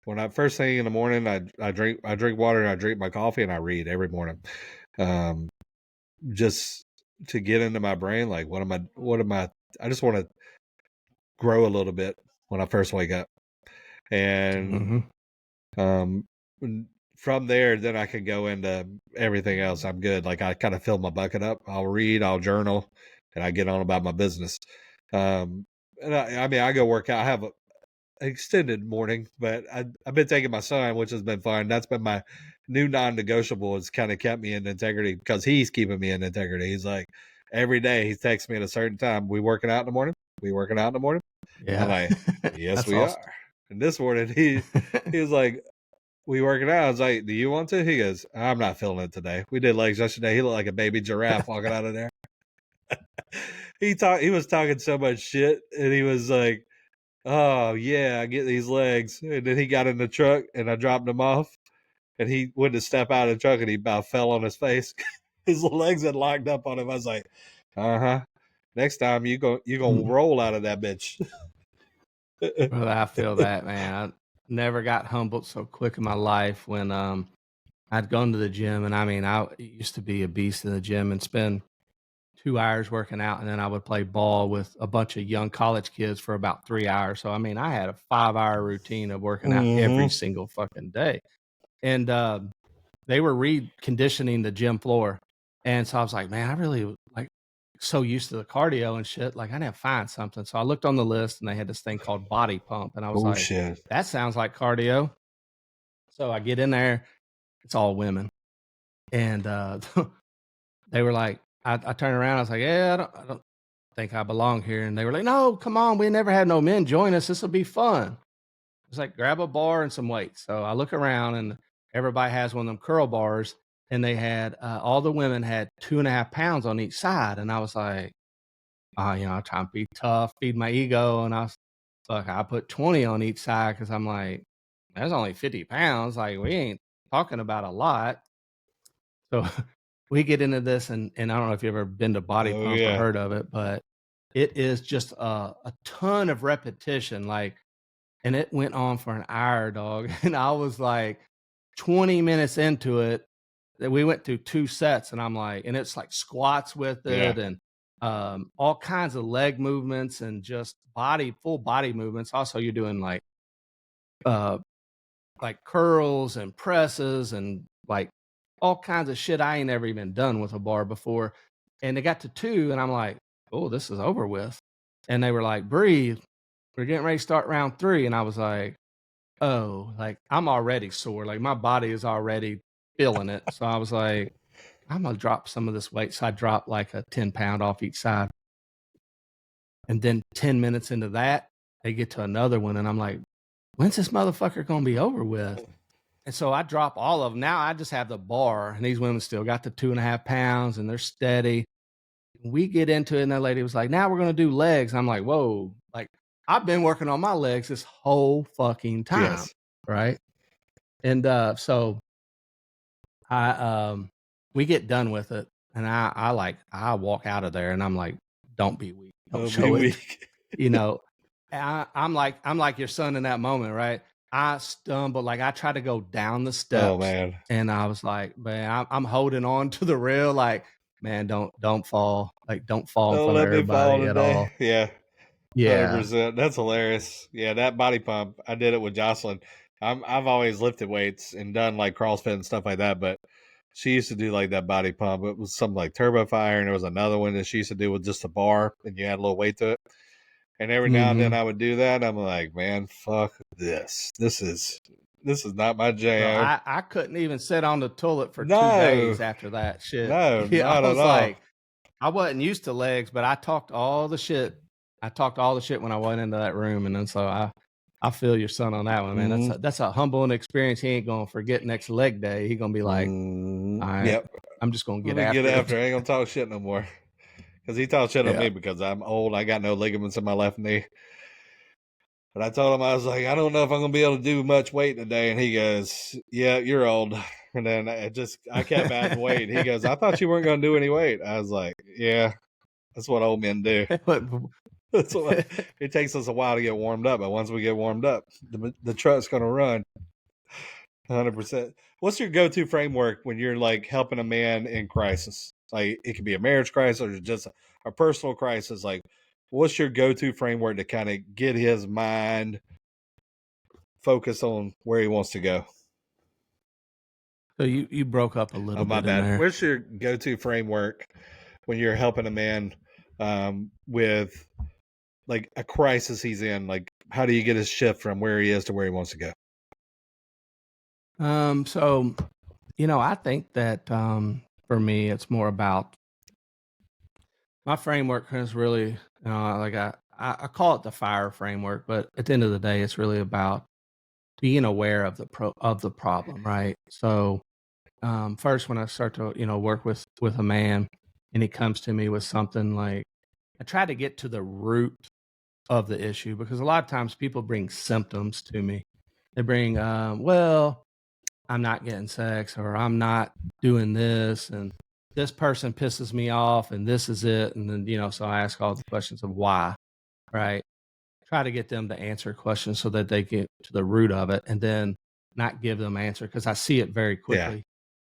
When I first thing in the morning, I drink water and I drink my coffee and I read every morning. Just to get into my brain, like what am I I just want to grow a little bit when I first wake up. And from there, then I can go into everything else. I'm good. Like I kind of fill my bucket up. I'll read, I'll journal, and I get on about my business. And I go work out. I have an extended morning, but I've been taking my son, which has been fun. That's been my new non-negotiable. It's kind of kept me in integrity because he's keeping me in integrity. He's like, every day he texts me at a certain time. We working out in the morning? Yeah. I'm like, yes, we awesome. Are. And this morning he was like, we working out. I was like, do you want to? He goes, I'm not feeling it today. We did legs yesterday. He looked like a baby giraffe walking out of there. He was talking so much shit, and he was like, oh yeah, I get these legs. And then he got in the truck and I dropped him off, and he went to step out of the truck and he about fell on his face. His legs had locked up on him. I was like, Next time you gonna roll out of that bitch. Well, I feel that, man. I never got humbled so quick in my life when I'd gone to the gym, and I mean, I used to be a beast in the gym and spend 2 hours working out, and then I would play ball with a bunch of young college kids for about 3 hours. So I mean, I had a 5-hour routine of working out every single fucking day, and they were reconditioning the gym floor, and so I was like, man, I really like so used to the cardio and shit. Like I need to find something. So I looked on the list, and they had this thing called body pump, and I was Oh like, shit. that sounds like cardio. So I get in there, it's all women, and they were like, I turned around, I was like, yeah, I don't think I belong here. And they were like, no, come on, we never had no men join us. This will be fun. It's like, grab a bar and some weights. So I look around, and everybody has one of them curl bars, and they had all the women had 2.5 pounds on each side. And I was like, I try and be tough, feed my ego. And I put 20 on each side because I'm like, that's only 50 pounds. Like, we ain't talking about a lot. So we get into this, and I don't know if you've ever been to body pump or heard of it, but it is just a ton of repetition. Like, and it went on for an hour, dog. And I was like 20 minutes into it that we went through 2 sets, and I'm like, and it's like squats with it and all kinds of leg movements and just full body movements. Also, you're doing uh like curls and presses and like all kinds of shit I ain't never even done with a bar before. And they got to 2, and I'm like, oh, this is over with. And they were like, breathe. We're getting ready to start round 3. And I was like, oh, like I'm already sore. Like my body is already feeling it. So I was like, I'm going to drop some of this weight. So I dropped like a 10-pound off each side. And then 10 minutes into that, they get to another one. And I'm like, when's this motherfucker going to be over with? And so I drop all of them. Now I just have the bar, and these women still got the 2.5 pounds, and they're steady. We get into it, and that lady was like, now we're going to do legs. I'm like, whoa, like I've been working on my legs this whole fucking time. Yes. Right. And so we get done with it, and I walk out of there, and I'm like, don't be weak. Don't show it. Weak. I'm like your son in that moment, right? I stumbled, like I tried to go down the steps. Oh man. And I was like, man, I'm holding on to the rail, like, man, don't fall. Like, don't fall in front of everybody at all. Yeah. Yeah. 100%. That's hilarious. Yeah, that body pump, I did it with Jocelyn. I've always lifted weights and done like CrossFit and stuff like that, but she used to do like that body pump. It was something like Turbo Fire, and there was another one that she used to do with just a bar, and you had a little weight to it. And every now and then I would do that. I'm like, man, fuck this. This is not my jam. Bro, I couldn't even sit on the toilet for 2 days after that shit. No, yeah, not I was at all. like, I wasn't used to legs, but I talked all the shit. I talked all the shit when I went into that room, and then so I feel your son on that one, man. That's a humbling experience. He ain't gonna forget next leg day. He gonna be like, all right, yep. I'm just gonna get after it. I ain't gonna talk shit no more. Because he talked shit on me because I'm old. I got no ligaments in my left knee. But I told him, I was like, I don't know if I'm going to be able to do much weight today. And he goes, yeah, you're old. And then I kept adding weight. He goes, I thought you weren't going to do any weight. I was like, yeah, that's what old men do. It takes us a while to get warmed up. But once we get warmed up, the truck's going to run. 100%. What's your go-to framework when you're like helping a man in crisis? Like it could be a marriage crisis or just a personal crisis. Like, what's your go-to framework to kind of get his mind focused on where he wants to go? So you broke up a little bit. My bad. In there. What's your go-to framework when you're helping a man with like a crisis he's in? Like, how do you get his shift from where he is to where he wants to go? So, I think that for me, it's more about my framework is really like I call it the FIRE framework, but at the end of the day, it's really about being aware of the problem, right? So, first, when I start to work with a man, and he comes to me with something, like I try to get to the root of the issue, because a lot of times people bring symptoms to me. They bring, well, I'm not getting sex, or I'm not doing this, and this person pisses me off and this is it. And then, you know, so I ask all the questions of why, right? Try to get them to answer questions so that they get to the root of it and then not give them answer because I see it very quickly.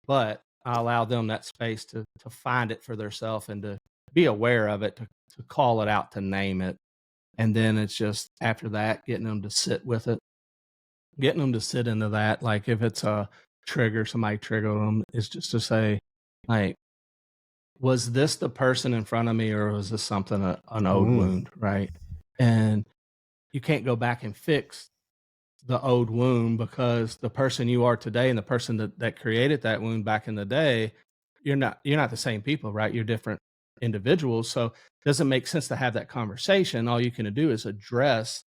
But I allow them that space to find it for themselves and to be aware of it, to call it out, to name it. And then it's just after that, getting them to sit with it, getting them to sit into that. Like if it's a trigger, somebody triggered them, is just to say, like, was this the person in front of me or was this something, an old wound, right? And you can't go back and fix the old wound because the person you are today and the person that created that wound back in the day, you're not the same people, right? You're different individuals. So it doesn't make sense to have that conversation. All you can do is address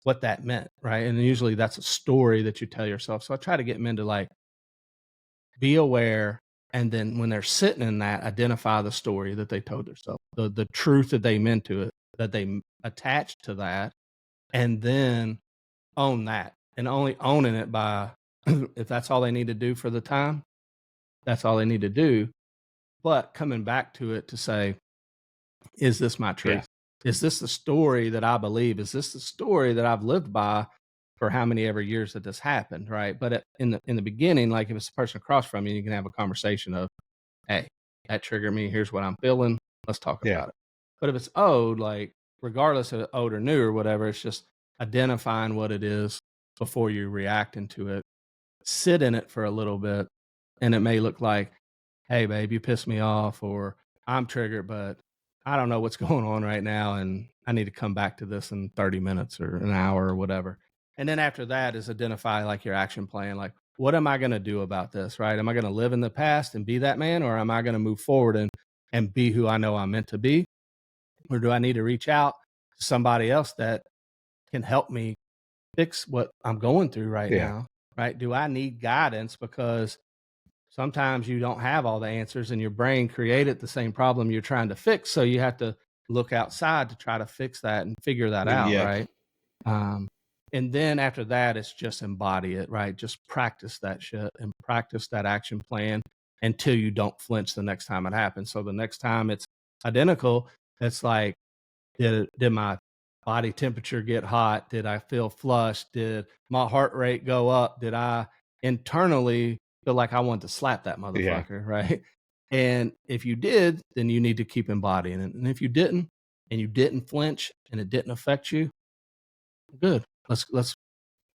what that meant, right? And usually that's a story that you tell yourself. So I try to get men to like be aware, and then when they're sitting in that, identify the story that they told themselves, the truth that they meant to it, that they attached to that, and then own that. And only owning it by, if that's all they need to do for the time, that's all they need to do. But coming back to it to say, is this my truth? Yeah. Is this the story that I believe? Is this the story that I've lived by for how many ever years that this happened, right? But in the beginning, like if it's a person across from you, you can have a conversation of, hey, that triggered me. Here's what I'm feeling. Let's talk about it. But if it's old, like regardless of old or new or whatever, it's just identifying what it is before you reacting to it. Sit in it for a little bit, and it may look like, hey, babe, you pissed me off, or I'm triggered, but I don't know what's going on right now, and I need to come back to this in 30 minutes or an hour or whatever. And then after that is identify like your action plan, like what am I going to do about this, right? Am I going to live in the past and be that man, or am I going to move forward and be who I know I'm meant to be? Or do I need to reach out to somebody else that can help me fix what I'm going through right now, right? Do I need guidance? Because sometimes you don't have all the answers and your brain created the same problem you're trying to fix. So you have to look outside to try to fix that and figure that out, right? And then after that, it's just embody it, right? Just practice that shit and practice that action plan until you don't flinch the next time it happens. So the next time it's identical, it's like, did my body temperature get hot? Did I feel flushed? Did my heart rate go up? Did I internally feel like I wanted to slap that motherfucker, right? And if you did, then you need to keep embodying it. And if you didn't, and you didn't flinch and it didn't affect you, good. Let's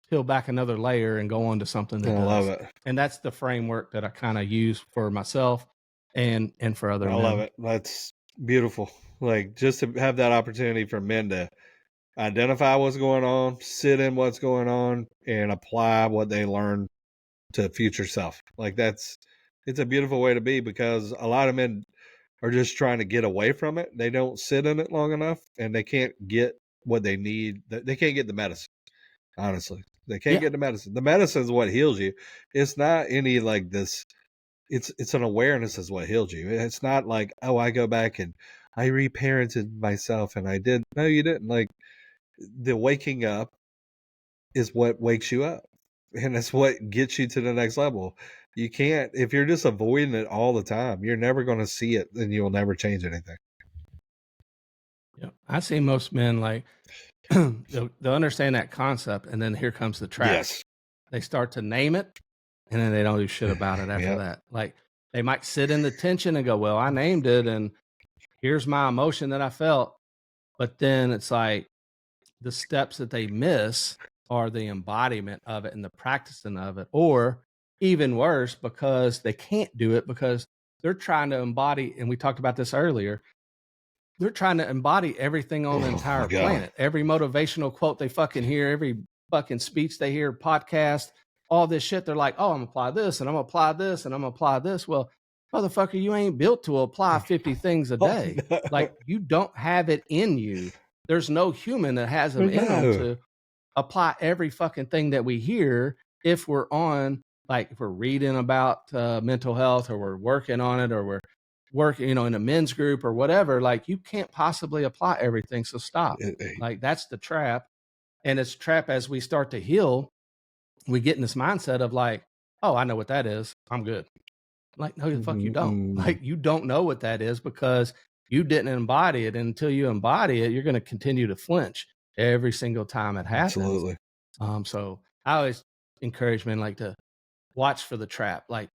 peel back another layer and go on to something that does. I love it. And that's the framework that I kind of use for myself and for other men. I love it. That's beautiful. Like just to have that opportunity for men to identify what's going on, sit in what's going on, and apply what they learn to future self. Like it's a beautiful way to be, because a lot of men are just trying to get away from it. They don't sit in it long enough, and they can't get what they need. They can't get the medicine. Honestly, they can't get the medicine. The medicine is what heals you. It's not any like this. It's an awareness is what heals you. It's not like, oh, I go back and I reparented myself and I did. No, you didn't. Like the waking up is what wakes you up, and it's what gets you to the next level. You can't, if you're just avoiding it all the time, you're never going to see it, and you'll never change anything. Yeah, I see most men like they'll understand that concept, and then here comes the trap. Yes. They start to name it, and then they don't do shit about it after that. Like they might sit in the tension and go, well, I named it, and here's my emotion that I felt. But then it's like the steps that they miss are the embodiment of it and the practicing of it, or even worse, because they can't do it because they're trying to embody, and we talked about this earlier, they're trying to embody everything on the entire planet. Every motivational quote they fucking hear, every fucking speech they hear, podcast, all this shit. They're like, oh, I'm gonna apply this and I'm gonna apply this and I'm gonna apply this. Well, motherfucker, you ain't built to apply 50 things a day. Like you don't have it in you. There's no human that has them in them to apply every fucking thing that we hear. If we're on, like if we're reading about mental health, or we're working on it, or we're working, in a men's group or whatever, like you can't possibly apply everything. So stop. Like that's the trap. And it's a trap as we start to heal, we get in this mindset of like, oh, I know what that is. I'm good. Like, no, the fuck you don't. Mm-mm. Like, you don't know what that is because you didn't embody it. And until you embody it, you're going to continue to flinch every single time it happens. Absolutely. So I always encourage men like to watch for the trap. Like,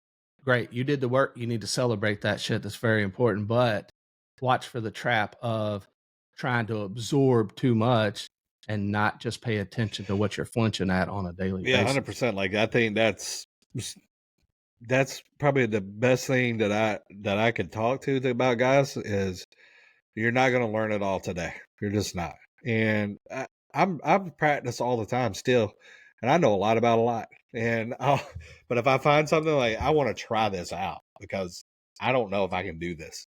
great, you did the work. You need to celebrate that shit. That's very important. But watch for the trap of trying to absorb too much and not just pay attention to what you're flinching at on a daily basis. 100%. Like, I think that's probably the best thing that I could talk to about guys is you're not going to learn it all today. You're just not. And I've practiced all the time still, and I know a lot about a lot. And but if I find something like I want to try this out because I don't know if I can do this,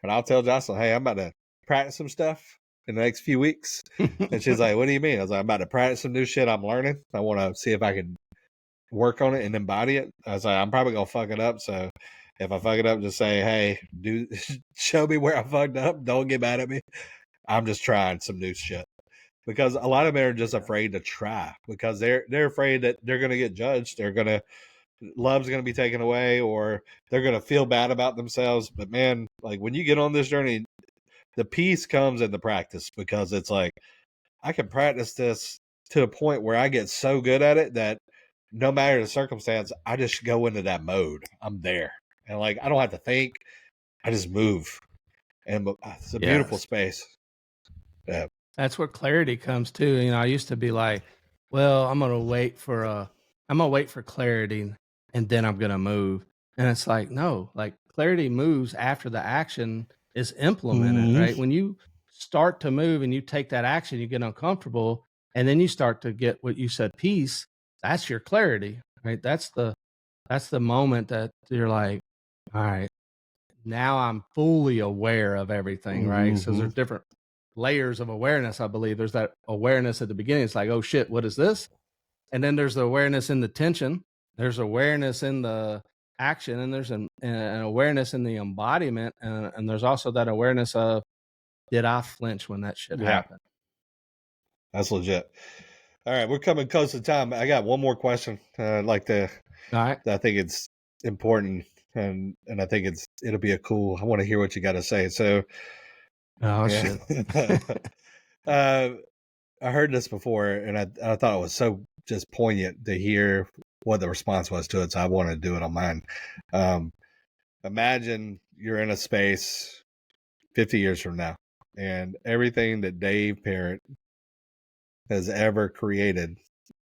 but I'll tell Jocelyn, hey, I'm about to practice some stuff in the next few weeks. And she's like, what do you mean? I was like, I'm about to practice some new shit I'm learning. I want to see if I can work on it and embody it. I was like, I'm probably gonna fuck it up. So if I fuck it up, just say, hey, show me where I fucked up. Don't get mad at me. I'm just trying some new shit. Because a lot of men are just afraid to try because they're afraid that they're gonna get judged. Love's gonna be taken away, or they're gonna feel bad about themselves. But man, like when you get on this journey, the peace comes in the practice because it's like I can practice this to a point where I get so good at it that no matter the circumstance, I just go into that mode. I'm there. And like, I don't have to think. I just move. And it's a beautiful space. Yeah. That's where clarity comes too. You know, I used to be like, well, I'm going to wait for clarity and then I'm going to move. And it's like, no, like clarity moves after the action is implemented, right? When you start to move and you take that action, you get uncomfortable and then you start to get what you said, peace. That's your clarity, right? That's the moment that you're like, all right, now I'm fully aware of everything, right? So there's different layers of awareness. I believe there's that awareness at the beginning. It's like, oh shit, what is this? And then there's the awareness in the tension. There's awareness in the action, and there's an awareness in the embodiment, and there's also that awareness of, did I flinch when that shit happened? That's legit. All right, we're coming close to time. I got one more question. I'd like to. All right. I think it's important, and I think it'll be I want to hear what you got to say. So, shit. I heard this before, and I thought it was so just poignant to hear what the response was to it. So I want to do it on mine. Imagine you're in a space 50 years from now, and everything that Dave Parrott has ever created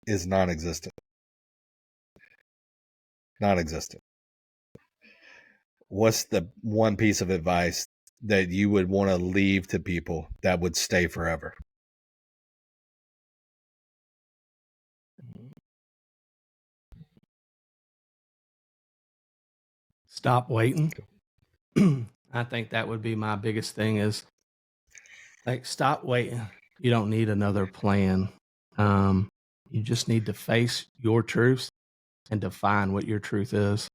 is non-existent. Non-existent. What's the one piece of advice that you would want to leave to people that would stay forever? Stop waiting. I think that would be my biggest thing is like, stop waiting. You don't need another plan. You just need to face your truths and define what your truth is.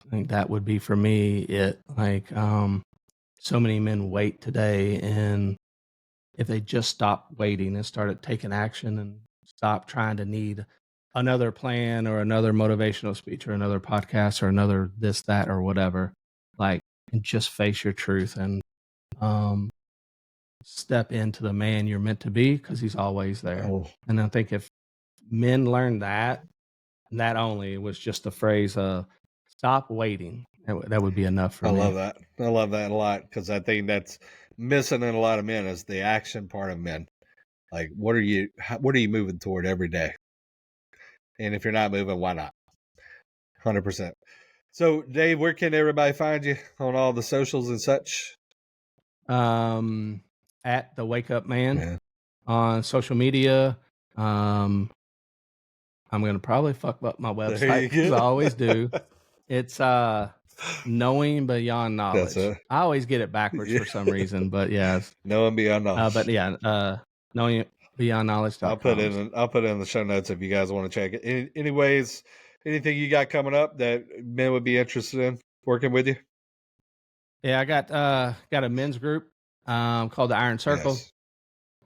I think that would be for me it. Like, so many men wait today, and if they just stopped waiting and started taking action and stop trying to need another plan or another motivational speech or another podcast or another this, that, or whatever, like, and just face your truth and step into the man you're meant to be, because he's always there. And I think if men learn that only was just a phrase, stop waiting, that would be enough for me. I love that. I love that a lot, because I think that's missing in a lot of men is the action part of men. Like, what are you moving toward every day? And if you're not moving, why not? 100%. So, Dave, where can everybody find you on all the socials and such? At the Wake Up Man on social media. I'm gonna probably fuck up my website because I always do. It's Knowing Beyond Knowledge. I always get it backwards for some reason, but yeah, Knowing Beyond Knowledge. But yeah, Knowing Beyond Knowledge. I'll put it in the show notes if you guys want to check it. Anyways, anything you got coming up that men would be interested in working with you? Yeah, I got a men's group called the Iron Circle.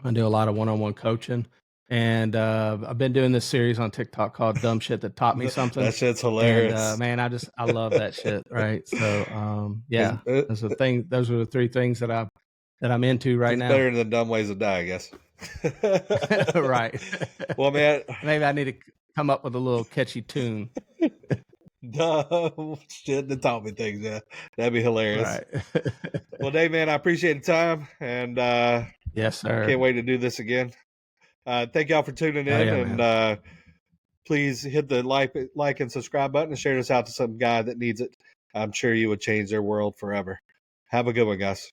I do a lot of one-on-one coaching, And I've been doing this series on TikTok called "Dumb Shit That Taught Me Something." That shit's And hilarious. man, I love that shit. Right. So yeah, those are the three things that I'm into right It's now. better than Dumb Ways to Die, I guess. Right. Well, man, maybe I need to come up with a little catchy tune. dumb shit that taught me things. Yeah, that'd be hilarious. Right. Well, Dave, man, I appreciate the time, and yes, sir. can't wait to do this again. Thank y'all for tuning in, yeah, and please hit the like and subscribe button and share this out to some guy that needs it. I'm sure you would change their world forever. Have a good one, guys.